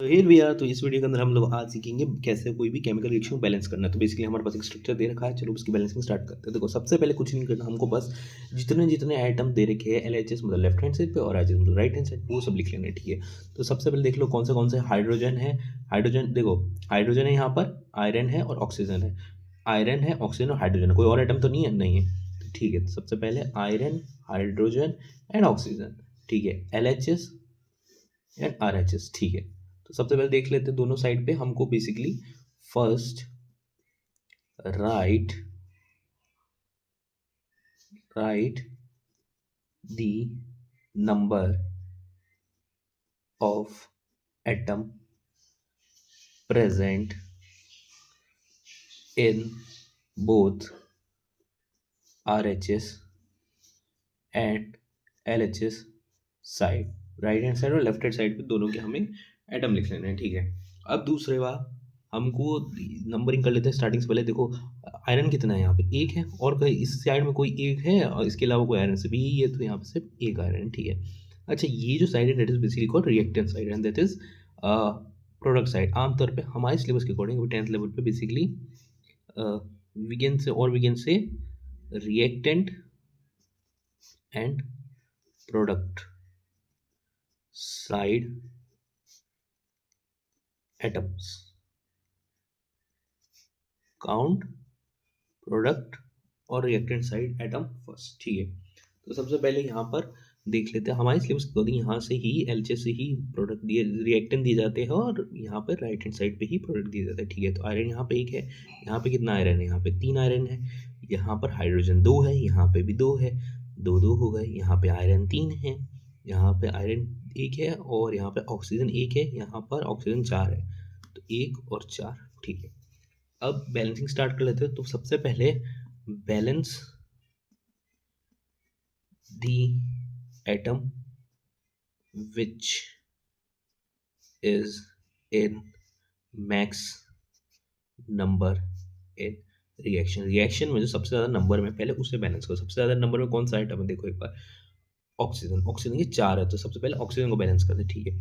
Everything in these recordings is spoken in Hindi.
Here we are. तो इस वीडियो के अंदर हम लोग आज सीखेंगे कैसे कोई भी केमिकल रिएक्शन को बैलेंस करना है। तो बेसिकली हमारे पास एक स्ट्रक्चर दे रखा है, चलो उसकी बैलेंसिंग स्टार्ट करते हैं। देखो सबसे पहले कुछ नहीं करना हमको, बस जितने जितने आइटम दे रखे हैं LHS मतलब लेफ्ट हैंड साइड पे और HH मतलब राइट हैंड साइड, वो सब लिख लेना है, ठीक है। तो सबसे पहले देख लो कौन से हाइड्रोजन है। हाइड्रोजन देखो, हाइड्रोजन है यहाँ पर, आयरन है और ऑक्सीजन है। आयरन है, ऑक्सीजन और हाइड्रोजन है, कोई और आइटम तो नहीं है, नहीं है। तो ठीक है, तो सबसे पहले आयरन, हाइड्रोजन एंड ऑक्सीजन, ठीक है। LHS एंड RHS, ठीक है। तो सबसे पहले देख लेते हैं दोनों साइड पे हमको basically first right right the number of atom present in both RHS and LHS side, right hand side और लेफ्ट हैंड साइड पे दोनों के हमें एटम लिख लेना है, ठीक है। अब दूसरे बार हमको नंबरिंग कर लेते हैं स्टार्टिंग से पहले। देखो आयरन कितना है, यहाँ पे एक है, और कहीं इस साइड में कोई एक है और इसके अलावा कोई आयरन सिर्फ यही है, तो यहाँ पे सिर्फ एक आयरन, ठीक है। अच्छा, ये जो साइड है that is basically called reactant side and that is product side. आमतौर पे हमारे सिलेबस के अकॉर्डिंग 10th लेवल पे basically we can say reactant and product side atoms, count product और रिएक्टेंट साइड एटम फर्स्ट, ठीक है। तो सबसे पहले यहाँ पर देख लेते हैं हमारे सिलेबस के अकॉर्डिंग, यहाँ से ही LHS से ही प्रोडक्ट दिए, रिएक्टेंट दिए जाते हैं और यहाँ पर राइट हैंड साइड पे ही प्रोडक्ट दिए जाते हैं, ठीक है। तो आयरन यहाँ पे एक है, यहाँ पे कितना आयरन है, यहाँ पे 3 आयरन है। यहाँ पर हाइड्रोजन 2 है, यहाँ पे भी 2 है, दो दो हो गए। यहाँ पे आयरन 3 है, यहाँ पे आयरन 1 है और यहाँ पे ऑक्सीजन 1 है, यहाँ पर ऑक्सीजन 4 है। तो 1 और 4, ठीक है। अब बैलेंसिंग स्टार्ट कर लेते हैं। तो सबसे पहले balance the atom which is in max number in reaction में जो सबसे ज़्यादा नंबर में, पहले उसे बैलेंस करो। सबसे ज़्यादा नंबर में कौन सा आइटम है, देखो एक बार, ऑक्सीजन। ऑक्सीजन के 4 है, तो सबसे पहले ऑक्सीजन को बैलेंस करते, ठीक है।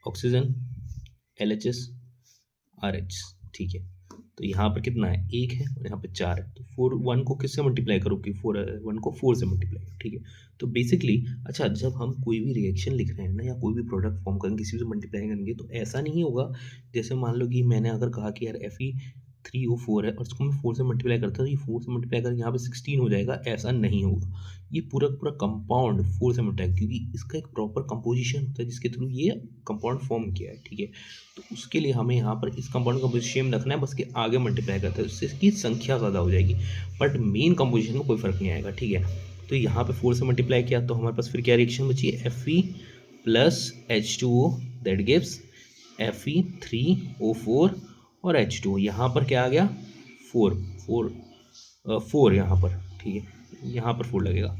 ऑक्सीजन, LHS, RH, ठीक है। तो यहाँ पर कितना है, एक है और यहाँ पे 4 है। तो 4 1 को किससे मल्टीप्लाई करो कि 4 1 को 4 से मल्टीप्लाई करो, ठीक है। तो बेसिकली अच्छा, जब हम कोई भी रिएक्शन लिख रहे हैं ना या कोई भी प्रोडक्ट फॉर्म करेंगे, किसी से मल्टीप्लाई करेंगे, तो ऐसा नहीं होगा जैसे मान लो कि मैंने अगर कहा कि यार Fe3O4 है और उसको मैं 4 से मल्टीप्लाई करता हूँ, तो ये 4 से मल्टीप्लाई करके यहाँ पे 16 हो जाएगा, ऐसा नहीं होगा। ये पूरा पूरा कंपाउंड 4 से मल्टीप्लाई, क्योंकि इसका एक प्रॉपर कंपोजिशन होता है जिसके थ्रू ये कंपाउंड फॉर्म किया है, ठीक है। तो उसके लिए हमें यहाँ पर इस कंपाउंड का सेम रखना है, बस के आगे मल्टीप्लाई करते हैं, उससे इसकी संख्या ज़्यादा हो जाएगी, बट मेन कंपोजिशन में कोई फर्क नहीं आएगा, ठीक है। तो यहाँ पे 4 से मल्टीप्लाई किया तो हमारे पास फिर क्या रिएक्शन बची है, Fe plus H2O that gives Fe3O4 और H2O। यहाँ पर क्या आ गया, 4 4 4 यहाँ पर, ठीक है। यहाँ पर 4 लगेगा,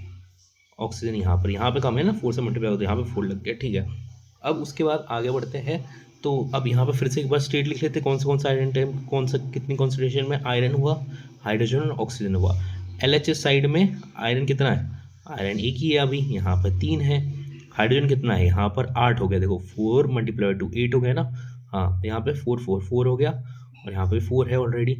ऑक्सीजन यहाँ पे कम है ना, 4 से मल्टीप्लाई होता है, यहाँ पे 4 लग गया, ठीक है। अब उसके बाद आगे बढ़ते हैं। तो अब यहाँ पे फिर से एक बार स्टेट लिख लेते हैं, कौन सा आयरन टाइम, कौन सा कितनी कॉन्सेंट्रेशन में आयरन हुआ, हाइड्रोजन और ऑक्सीजन हुआ। LHS साइड में आयरन कितना है, आयरन एक ही है अभी, यहाँ पर 3 है। हाइड्रोजन कितना है, यहाँ पर 8 हो गया, देखो 4 मल्टीप्लाई 2 8 हो गया ना। हाँ, यहाँ पे 4 4 4 हो गया और यहाँ पे 4 है ऑलरेडी।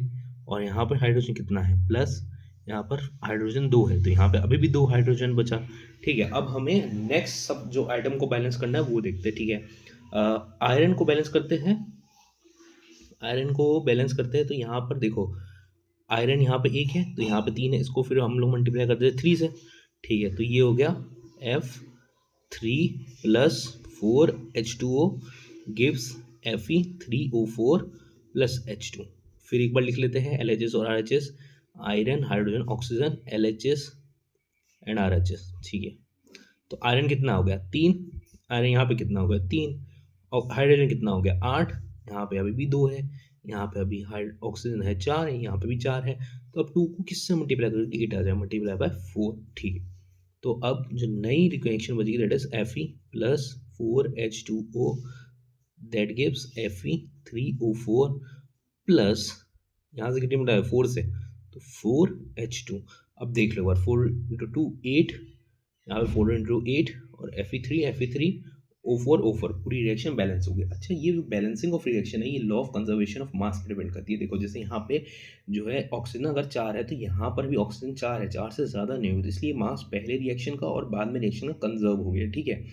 और यहाँ पर हाइड्रोजन कितना है, प्लस यहाँ पर हाइड्रोजन 2 है, तो यहाँ पे अभी भी 2 हाइड्रोजन बचा, ठीक है। अब हमें नेक्स्ट सब जो आइटम को बैलेंस करना है वो देखते हैं, ठीक है। आयरन को बैलेंस करते हैं, आयरन को बैलेंस करते हैं। तो यहाँ पर देखो आयरन यहाँ पे एक है, तो यहाँ पे 3 है, इसको फिर हम लोग मल्टीप्लाई करते हैं 3 से, ठीक है। तो ये हो गया F3 plus 4H2O gives Fe3O4 plus H2। फिर एक बार लिख लेते हैं LHS और RHS, iron, hydrogen, oxygen, LHS and RHS, ठीक है। तो आयरन कितना हो गया, 3, आयरन यहाँ पे कितना हो गया, 3, और हाइड्रोजन कितना हो गया, 8, यहाँ पे अभी भी 2 है, यहाँ पे अभी ऑक्सीजन है 4 है, यहाँ पे भी 4 है। तो अब 2 को किससे मल्टीप्लाई करोगे, 8 आ जाए, मल्टीप्लाई बाय 4, ठीक है। तो अब जो नई रिएक्शन बचेगी that is Fe plus 4H2O that gives Fe3O4 plus, यहाँ से कितनी मिला है, 4 से, तो 4H2। अब देख लो एक बार, 4 इंटू 2 8, यहाँ पे 4 इंटू 8 और Fe3 O4 पूरी रिएक्शन बैलेंस हो गई। अच्छा, ये जो बैलेंसिंग ऑफ रिएक्शन है ये law of conservation of mass पे डिपेंड करती है। देखो जैसे यहाँ पे जो है ऑक्सीजन अगर 4 है तो यहाँ पर भी ऑक्सीजन 4 है, 4 से ज़्यादा नहीं हुई, तो इसलिए मास पहले रिएक्शन का और बाद में रिएक्शन का कंजर्व हो गया, ठीक है।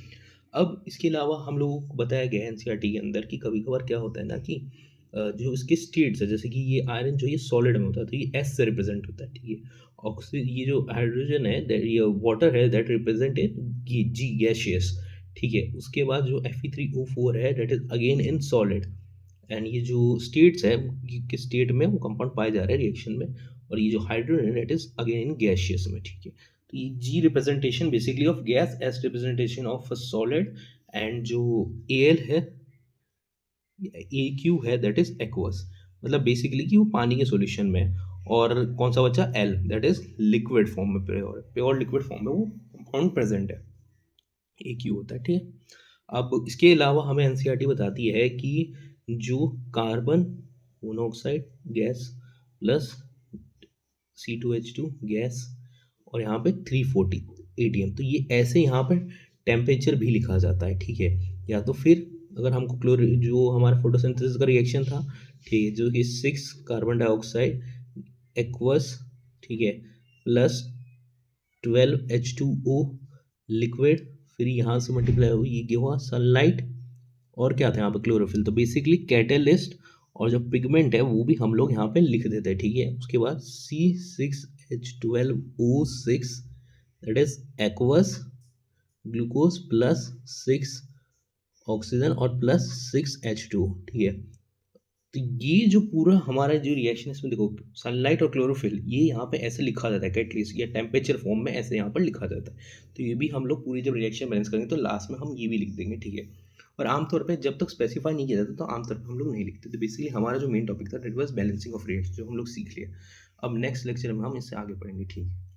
अब इसके अलावा हम लोगों को बताया गया है एनसीईआरटी के अंदर कि कभी कभार क्या होता है ना कि जो इसके स्टेट्स है, जैसे कि ये आयरन जो ये सॉलिड में होता है तो ये एस से रिप्रेजेंट होता है, ठीक है। ऑक्सीजन ये जो हाइड्रोजन है ये वाटर है that represent in G gaseous, ठीक है। उसके बाद जो Fe3O4 है that is again in solid, and ये जो स्टेट्स है किस स्टेट में वो कंपाउंड पाए जा रहे हैं रिएक्शन में, और ये जो हाइड्रोजन है that is again in gaseous में, ठीक है। तो ये G representation basically of gas, S representation of solid, and जो एल है ए क्यू है दैट इज एक्वस, मतलब बेसिकली कि वो पानी के सॉल्यूशन में है। और कौन सा बचा L that is liquid form में, प्योर प्योर लिक्विड फॉर्म में वो कंपाउंड प्रेजेंट है, ए क्यू होता है, ठीक है। अब इसके अलावा हमें एनसीईआरटी बताती है कि जो carbon monoxide gas plus C2H2 gas और यहाँ पे 340 ATM, तो ये ऐसे यहाँ पर टेम्परेचर भी लिखा जाता है, ठीक है। या तो फिर अगर हमको जो हमारा फोटोसिंथेसिस का रिएक्शन था, ठीक है, जो कि 6 कार्बन डाइऑक्साइड एक्वस, ठीक है, प्लस 12H2O लिक्विड, फिर यहाँ से मल्टीप्लाई हुई ये क्या हुआ सनलाइट, और क्या था यहाँ पे क्लोरोफिल, तो बेसिकली कैटेलिस्ट और जो पिगमेंट है वो भी हम लोग यहाँ पे लिख देते हैं, ठीक है। उसके बाद C6H12O6 that is aqueous glucose plus 6 oxygen और प्लस 6H2, ठीक है। तो ये जो पूरा हमारा जो रिएक्शन है इसमें देखो सनलाइट और क्लोरोफिल ये यहाँ पे ऐसे लिखा जाता है कैटलिस्ट या टेम्परेचर फॉर्म में ऐसे यहाँ पर लिखा जाता है। तो ये भी हम लोग पूरी जब रिएक्शन बैलेंस करेंगे तो लास्ट में हम ये भी लिख देंगे, ठीक है। और आमतौर पे जब तक स्पेसिफाई नहीं किया जाता तो आमतौर पे हम लोग नहीं लिखते। तो बेसिकली हमारा जो मेन टॉपिक था that was balancing of reaction जो हम लोग सीख लिया। अब नेक्स्ट लेक्चर में हम इससे आगे पढ़ेंगे, ठीक है।